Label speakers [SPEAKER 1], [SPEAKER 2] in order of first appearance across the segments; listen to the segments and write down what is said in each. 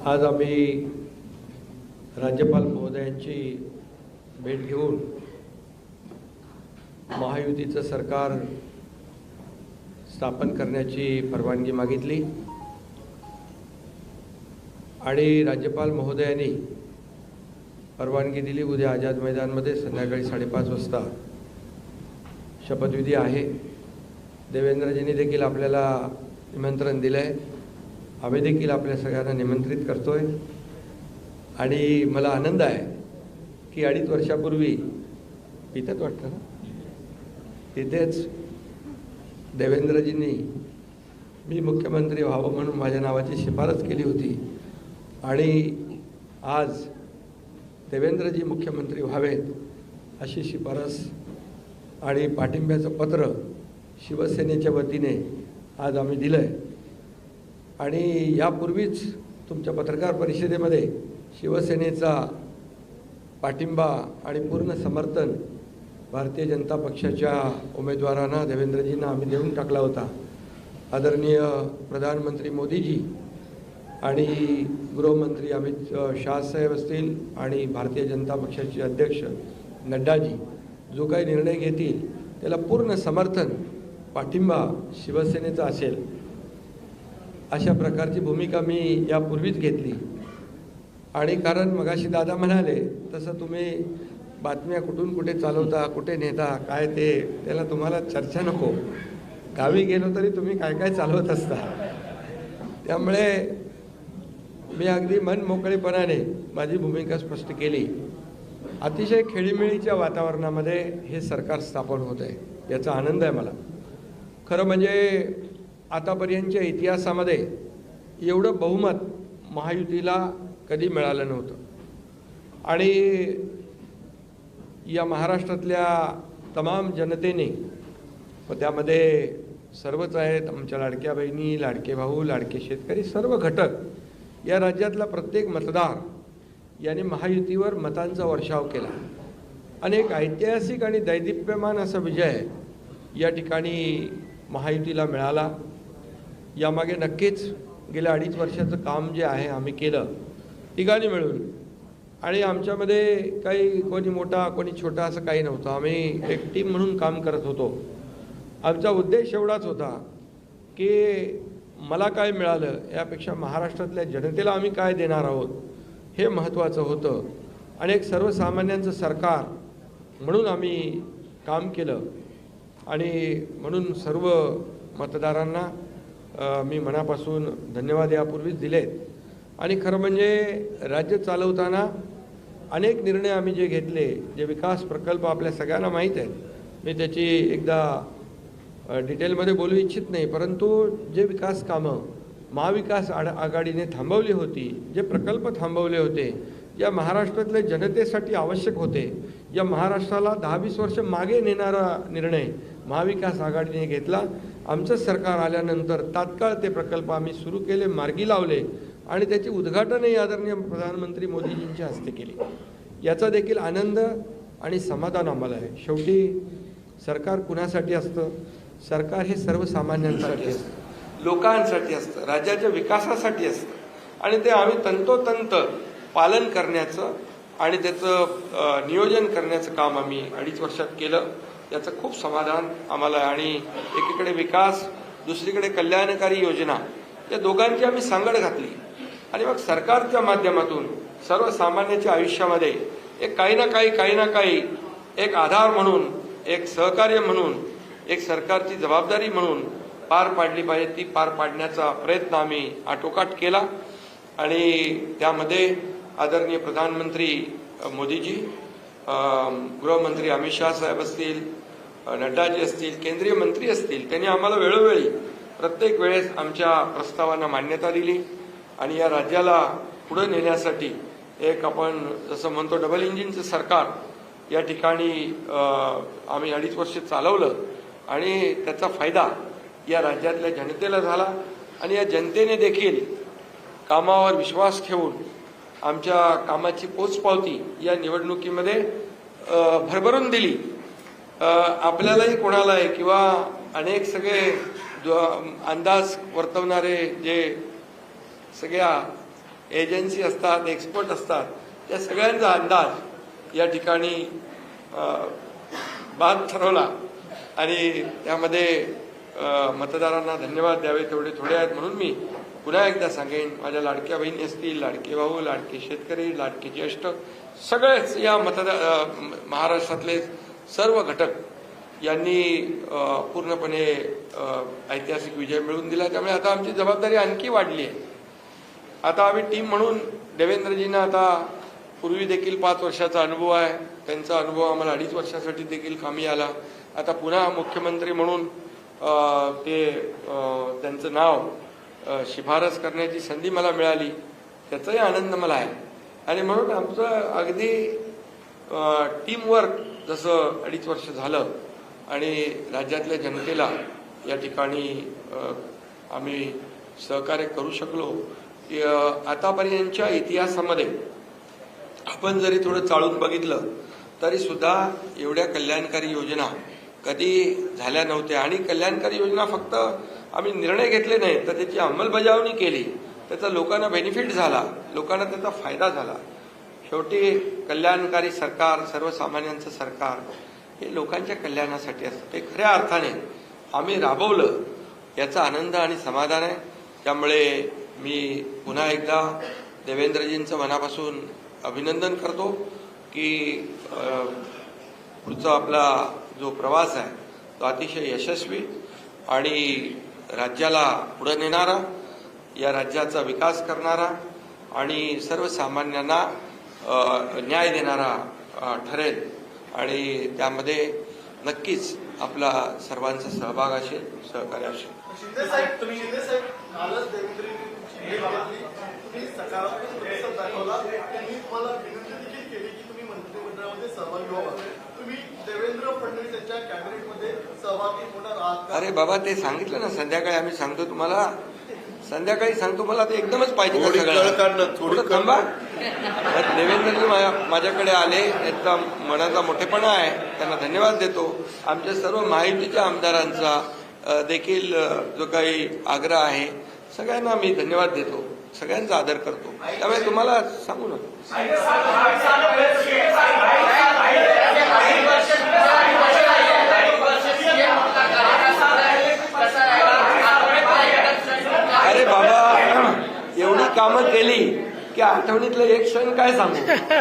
[SPEAKER 1] आज आम्ही राज्यपाल महोदयांची भेट घेऊन महायुतीचं सरकार स्थापन करण्याची परवानगी मागितली आणि राज्यपाल महोदयांनी परवानगी दिली। उद्या आझाद मैदानमध्ये संध्याकाळी 5:30 वाजता शपथविधी आहे। देवेंद्रजींनी देखील आपल्याला निमंत्रण दिलं आहे, आम्ही देखील आपल्या सगळ्यांना निमंत्रित करतोय आणि मला आनंद आहे की 2.5 वर्षापूर्वी इथंच वाटतं ना, तिथेच देवेंद्रजींनी मी मुख्यमंत्री व्हावं म्हणून माझ्या नावाची शिफारस केली होती आणि आज देवेंद्रजी मुख्यमंत्री व्हावेत अशी शिफारस आणि पाठिंब्याचं पत्र शिवसेनेच्या वतीने आज आम्ही दिलं आहे। आणि यापूर्वीच तुमच्या पत्रकार परिषदेमध्ये शिवसेनेचा पाठिंबा आणि पूर्ण समर्थन भारतीय जनता पक्षाच्या उमेदवारांना देवेंद्रजींना आम्ही देऊन टाकला होता। आदरणीय प्रधानमंत्री मोदीजी आणि गृहमंत्री अमित शाह साहेब असतील आणि भारतीय जनता पक्षाचे अध्यक्ष नड्डाजी जो काही निर्णय घेतील त्याला पूर्ण समर्थन पाठिंबा शिवसेनेचा असेल अशा प्रकारची भूमिका मी यापूर्वीच घेतली। आणि कारण मगाशी दादा म्हणाले तसं तुम्ही बातम्या कुठून कुठे चालवता, कुठे नेता, काय ते त्याला तुम्हाला चर्चा नको। गावी गेलो तरी तुम्ही काय काय चालवत असता, त्यामुळे मी अगदी मन मोकळेपणाने माझी भूमिका स्पष्ट केली। अतिशय खेळीमेळीच्या वातावरणामध्ये हे सरकार स्थापन होत आहे, याचा आनंद आहे मला। खरं म्हणजे आतापर्यंतच्या इतिहासामध्ये एवढं बहुमत महायुतीला कधी मिळालं नव्हतं आणि या महाराष्ट्रातल्या तमाम जनतेने व त्यामध्ये सर्वच आहेत, आमच्या लाडक्या बहिणी, लाडके भाऊ, लाडके शेतकरी, सर्व घटक, या राज्यातला प्रत्येक मतदार याने महायुतीवर मतांचा वर्षाव केला आणि एक ऐतिहासिक आणि दैदिप्यमान असा विजय या ठिकाणी महायुतीला मिळाला। यामागे नक्कीच गेल्या 2.5 वर्षाचं काम जे आहे आम्ही केलं तिघांनी मिळून, आणि आमच्यामध्ये काही कोणी मोठा कोणी छोटा असं काही नव्हतं। आम्ही एक टीम म्हणून काम करत होतो। आमचा उद्देश एवढाच होता की मला काय मिळालं यापेक्षा महाराष्ट्रातल्या जनतेला आम्ही काय देणार आहोत हे महत्त्वाचं होतं आणि एक सर्वसामान्यांचं सरकार म्हणून आम्ही काम केलं। आणि म्हणून सर्व मतदारांना मी मनापासून धन्यवाद यापूर्वीच दिलेत। आणि खरं म्हणजे राज्य चालवताना अनेक निर्णय आम्ही जे घेतले, जे विकास प्रकल्प आपल्या सगळ्यांना माहीत आहेत, मी त्याची एकदा डिटेलमध्ये बोलू इच्छित नाही, परंतु जे विकास कामं महाविकास आघाडीने थांबवली होती, जे प्रकल्प थांबवले होते, या महाराष्ट्रातल्या जनतेसाठी आवश्यक होते, या महाराष्ट्राला 10-20 वर्ष मागे नेणारा निर्णय महाविकास आघाडीने घेतला। आमचं सरकार आल्यानंतर तात्काळ ते प्रकल्प आम्ही सुरू केले, मार्गी लावले आणि त्याचे उद्घाटनही आदरणीय प्रधानमंत्री मोदीजींच्या हस्ते केले। याचा देखील आनंद आणि समाधान आम्हाला आहे। शेवटी सरकार कुणासाठी असतं? सरकार हे सर्वसामान्यांसाठी असतं, लोकांसाठी असतं, राज्याच्या विकासासाठी असतं आणि ते आम्ही तंतोतंत पालन करण्याचं आणि त्याचं नियोजन करण्याचं काम आम्ही 2.5 वर्षात केलं। याचं खूप समाधान आम्हाला आहे। आणि एकीकडे विकास, दुसरीकडे कल्याणकारी योजना, या दोघांची आम्ही सांगड घातली आणि मग सरकारच्या माध्यमातून सर्वसामान्याच्या आयुष्यामध्ये एक काही ना काही एक आधार म्हणून, एक सहकार्य म्हणून, एक सरकारची जबाबदारी म्हणून पार पाडली पाहिजे, ती पार पाडण्याचा प्रयत्न आम्ही आटोकाट केला। आणि त्यामध्ये आदरणीय प्रधानमंत्री मोदीजी, गृहमंत्री अमित शाह साहेब असतील, नड्डाजी असतील, केंद्रीय मंत्री असतील, त्यांनी आम्हाला वेळोवेळी प्रत्येक वेळेस आमच्या प्रस्तावांना मान्यता दिली आणि या राज्याला पुढे नेण्यासाठी एक आपण जसं म्हणतो डबल इंजिनचं सरकार या ठिकाणी आम्ही 2.5 वर्ष चालवलं आणि त्याचा फायदा या राज्यातल्या जनतेला झाला आणि या जनतेने देखील कामावर विश्वास ठेवून आमच्या कामाची पोचपावती या निवडणुकीमध्ये भरभरून दिली। आपल्यालाही कोणालाही किंवा अनेक सगळे अंदाज वर्तवणारे जे सगळ्या एजन्सी असतात, एक्सपर्ट असतात, त्या सगळ्यांचा अंदाज या ठिकाणी बाद ठरवला आणि त्यामध्ये मतदारांना धन्यवाद द्यावे तेवढे थोडे आहेत. म्हणून मी पुन्हा एकदा सांगेन, माझ्या लाडक्या बहिणी असतील, लाडके भाऊ, लाडके शेतकरी, लाडके ज्येष्ठ, सगळेच या महाराष्ट्रातले सर्व घटक यांनी पूर्णपणे ऐतिहासिक विजय मिळवून दिला. त्यामुळे आता आमची जबाबदारी आणखी वाढली आहे. आता आम्ही टीम म्हणून देवेंद्रजींना आता पूर्वी देखील 5 वर्षाचा अनुभव आहे, त्यांचा अनुभव आम्हाला 2.5 वर्षासाठी देखील कामी आला. आता पुन्हा मुख्यमंत्री म्हणून त्यांचं नाव शिफारस करण्याची संधी मला मिळाली, त्याचाही आनंद मला आहे. आणि म्हणून आमचं अगदी टीमवर्क जसं 2.5 वर्ष झालं आणि राज्यातल्या जनतेला या ठिकाणी आम्ही सहकार्य करू शकलो. आतापर्यंतच्या इतिहासामध्ये आपण जरी थोडं चाळून बघितलं तरी सुद्धा एवढ्या कल्याणकारी योजना कधी झाल्या नव्हत्या. आणि कल्याणकारी योजना फक्त आम्ही निर्णय घेतले नाही तर त्याची अंमलबजावणी केली, त्याचा लोकांना बेनिफिट झाला, लोकांना त्याचा फायदा झाला. शेवटी कल्याणकारी सरकार, सर्वसामान्यांचं सरकार हे लोकांच्या कल्याणासाठी असतं. ते खऱ्या अर्थाने आम्ही राबवलं याचा आनंद आणि समाधान आहे. त्यामुळे मी पुन्हा एकदा देवेंद्रजींचं मनापासून अभिनंदन करतो की पुढचा आपला जो प्रवास आहे तो अतिशय यशस्वी आणि राज्याला पुढे नेणारा, या राज्याचा विकास करणारा आणि सर्वसामान्यांना न्याय देणारा ठरेल. आणि त्यामध्ये नक्कीच आपला सर्वांचा सहभाग असेल, सहकार्य असेल. अरे बाबा, ते सांगितलं ना संध्याकाळी, आम्ही सांगतो तुम्हाला, संध्याकाळी सांगतो. मला ते एकदमच पाहिजे थोडं थांबा. देवेंद्रजी माझ्याकडे आले, त्यांचा मनाचा मोठेपणा आहे, त्यांना धन्यवाद देतो. आमच्या सर्व महायुतीच्या आमदारांचा देखील जो काही आग्रह आहे सगळ्यांना मी धन्यवाद देतो, सगळ्यांचा आदर करतो. त्यामुळे तुम्हाला सांगू ना, अरे बाबा, एवढी कामं केली की आठवणीतलं एक क्षण काय सांगू.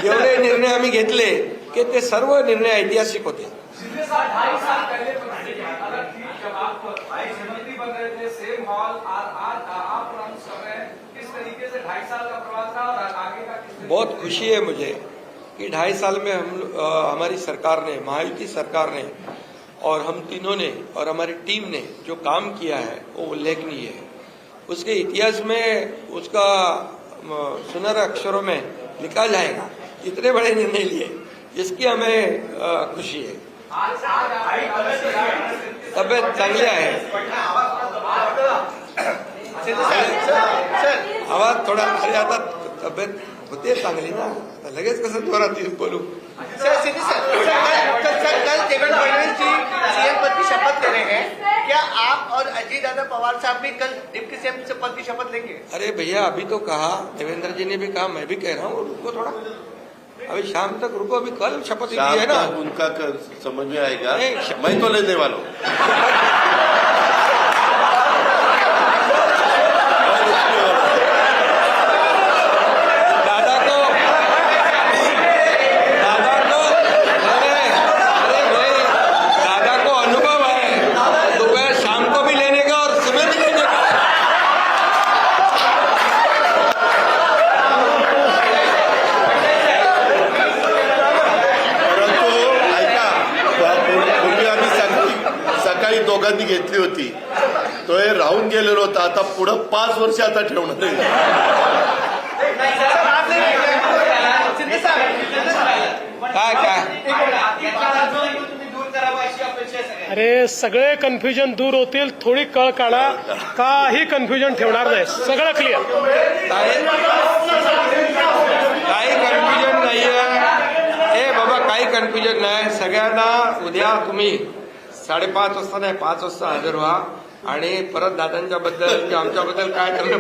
[SPEAKER 1] एवढे निर्णय आम्ही घेतले की ते सर्व निर्णय ऐतिहासिक होते. बहुत खुशी है मुझे कि 2.5 साल में हमारी सरकार ने, महायुति सरकार ने और हम तीनों ने और हमारी टीम ने जो काम किया है वो उल्लेखनीय है. उसके इतिहास में उसका सुनहरे अक्षरों में लिखा जाएगा. इतने बड़े निर्णय लिए, जिसकी हमें खुशी है. तब्येत चांगली आहे. आवाज थोडा, अरे आता तब्येत होते चांगली ना, आता लगेच कसं जोरात बोलू.
[SPEAKER 2] सर, कल देवेंद्र फडणवीस जी सीएम पद की शपथ ले रहे हैं, क्या आप और अजीत दादा पवार साहब भी कल डिप्टी सीएम पद की शपथ लेंगे?
[SPEAKER 1] अरे भैया, अभी तो कहा, देवेंद्र जी ने भी कहा, मैं भी कह रहा हूँ, रुको थोड़ा, अभी शाम तक रुको. अभी कल शपथ ली है ना,
[SPEAKER 3] उनका समझ में आएगा. मैं तो लेने वाला हूँ. दोघांनी घेतली होती, तो हे राहून गेलेलो होता. आता पुढं 5 वर्ष आता ठेवणार आहे.
[SPEAKER 4] अरे सगळे कन्फ्युजन दूर होतील. थोडी कळ काढा, काही कन्फ्युजन ठेवणार नाही, सगळं क्लिअर.
[SPEAKER 1] काही कन्फ्युजन नाहीये. ए बाबा, काही कन्फ्युजन नाही. सगळ्यांना उद्या तुम्ही 5:30 वाजता नाही, 5 वाजता हजर व्हा आणि परत दादांच्या बद्दल किंवा आमच्याबद्दल काय ठरलं